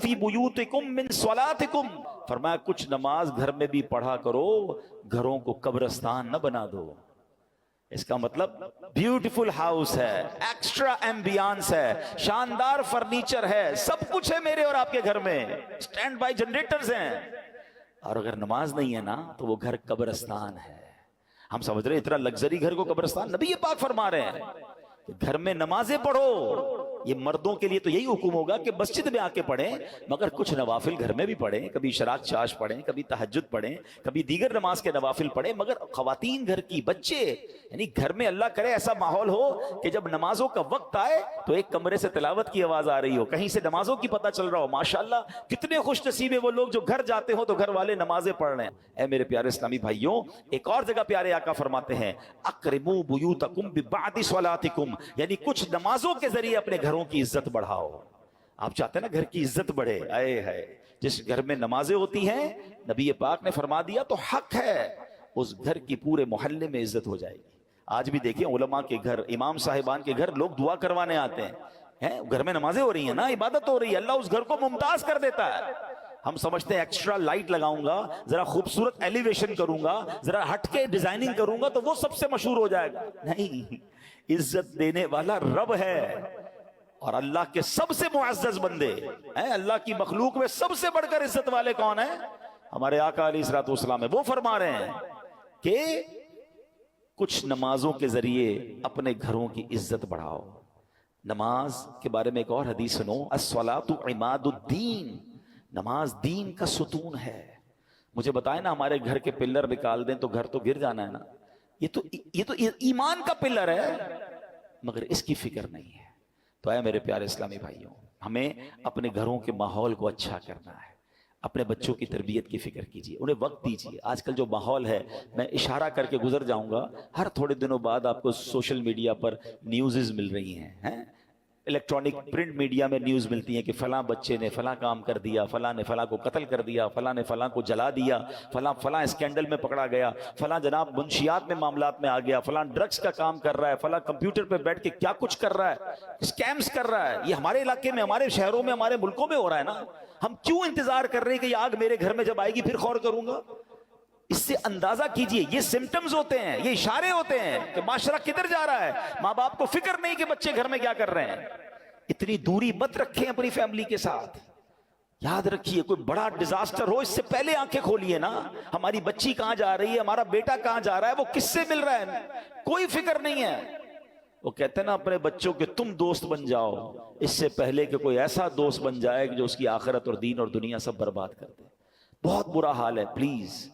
فی بیوتکم من صلاتکم، فرمایا کچھ نماز گھر میں بھی پڑھا کرو، گھروں کو قبرستان نہ بنا دو۔ اس کا مطلب بیوٹیفل ہاؤس ہے، ایکسٹرا ایمبیانس ہے، شاندار فرنیچر ہے، سب کچھ ہے میرے اور آپ کے گھر میں، سٹینڈ بائی جنریٹرز ہیں، اور اگر نماز نہیں ہے نا تو وہ گھر قبرستان ہے۔ ہم سمجھ رہے ہیں اتنا لگزری گھر کو قبرستان، نبی پاک فرما رہے ہیں کہ گھر میں نمازیں پڑھو۔ یہ مردوں کے لیے تو یہی حکم ہوگا کہ مسجد میں آ کے پڑھیں، مگر کچھ نوافل گھر میں بھی پڑھیں، کبھی اشراق چاش پڑھیں، کبھی تہجد پڑھیں، کبھی دیگر نماز کے نوافل پڑھیں، مگر خواتین گھر کی، بچے، یعنی گھر میں اللہ کرے ایسا ماحول ہو کہ جب نمازوں کا وقت آئے تو ایک کمرے سے تلاوت کی آواز آ رہی ہو، کہیں سے نمازوں کی پتہ چل رہا ہو۔ ماشاءاللہ کتنے خوش نصیب ہیں وہ لوگ جو گھر جاتے ہو تو گھر والے نمازیں پڑھ رہے ہیں۔ اے میرے پیارے اسلامی بھائیوں، ایک اور جگہ پیارے آقا فرماتے ہیں اقربوا بیوتکم ببعد صلاتکم، یعنی کچھ نمازوں کے ذریعے اپنے گھروں کی عزت بڑھاؤ۔ آپ چاہتے ہیں نا گھر کی عزت بڑھے، آئے ہے جس گھر میں نمازیں ہوتی ہیں، نبی پاک نے فرما دیا تو حق ہے اس گھر کی پورے محلے میں عزت ہو جائے گی۔ آج بھی دیکھیں علماء کے گھر، امام صاحبان کے گھر لوگ دعا کروانے آتے ہیں، گھر میں نمازیں ہو رہی ہیں نا، عبادت ہو رہی ہے، اللہ اس گھر کو ممتاز کر دیتا ہے۔ ہم سمجھتے ہیں ایکسٹرا لائٹ لگاؤں گا، ذرا خوبصورت ایلیویشن کروں گا، ذرا ہٹ کے ڈیزائننگ کروں گا تو وہ سب سے مشہور ہو جائے گا۔ نہیں، عزت دینے والا رب ہے، اور اللہ کے سب سے معزز بندے ہیں، اللہ کی مخلوق میں سب سے بڑھ کر عزت والے کون ہیں؟ ہمارے آقا علیہ الصلوۃ والسلام ہے۔ وہ فرما رہے ہیں کہ کچھ نمازوں کے ذریعے اپنے گھروں کی عزت بڑھاؤ۔ نماز کے بارے میں ایک اور حدیث سنو، الصلاۃ عماد الدین، نماز دین کا ستون ہے۔ مجھے بتائیں نا، ہمارے گھر کے پلر نکال دیں تو گھر تو گر جانا ہے نا، یہ تو ایمان کا پلر ہے، مگر اس کی فکر نہیں ہے۔ تو اے میرے پیارے اسلامی بھائیوں، ہمیں اپنے گھروں کے ماحول کو اچھا کرنا ہے، اپنے بچوں کی تربیت کی فکر کیجیے، انہیں وقت دیجیے۔ آج کل جو ماحول ہے، میں اشارہ کر کے گزر جاؤں گا، ہر تھوڑے دنوں بعد آپ کو سوشل میڈیا پر نیوزز مل رہی ہیں، الیکٹرانک پرنٹ میڈیا میں نیوز ملتی ہیں کہ فلاں بچے نے فلاں کام کر دیا، فلاں نے فلاں کو قتل کر دیا، فلاں نے فلاں کو جلا دیا، فلاں اسکینڈل میں پکڑا گیا، فلاں جناب منشیات میں معاملات میں آ گیا، فلاں ڈرگز کا کام کر رہا ہے، فلاں کمپیوٹر پہ بیٹھ کے کیا کچھ کر رہا ہے، اسکیمز کر رہا ہے۔ یہ ہمارے علاقے میں، ہمارے شہروں میں، ہمارے ملکوں میں ہو رہا ہے نا۔ ہم کیوں انتظار کر رہے ہیں کہ یہ آگ میرے گھر میں جب آئے گی پھر غور کروں گا؟ اس سے اندازہ کیجئے، یہ سمٹمز ہوتے ہیں، یہ اشارے ہوتے ہیں کہ معاشرہ کدھر جا رہا ہے۔ ماں باپ کو فکر نہیں کہ بچے گھر میں کیا کر رہے ہیں۔ اتنی دوری مت رکھیں اپنی فیملی کے ساتھ۔ یاد رکھیے، کوئی بڑا ڈیزاسٹر ہو اس سے پہلے آنکھیں کھولیے نا، ہماری بچی کہاں جا رہی ہے، ہمارا بیٹا کہاں جا رہا ہے، وہ کس سے مل رہا ہے، کوئی فکر نہیں ہے۔ وہ کہتے ہیں نا اپنے بچوں کے تم دوست بن جاؤ اس سے پہلے کہ کوئی ایسا دوست بن جائے جو اس کی آخرت اور دین اور دنیا سب برباد کر دے۔ بہت برا حال ہے، پلیز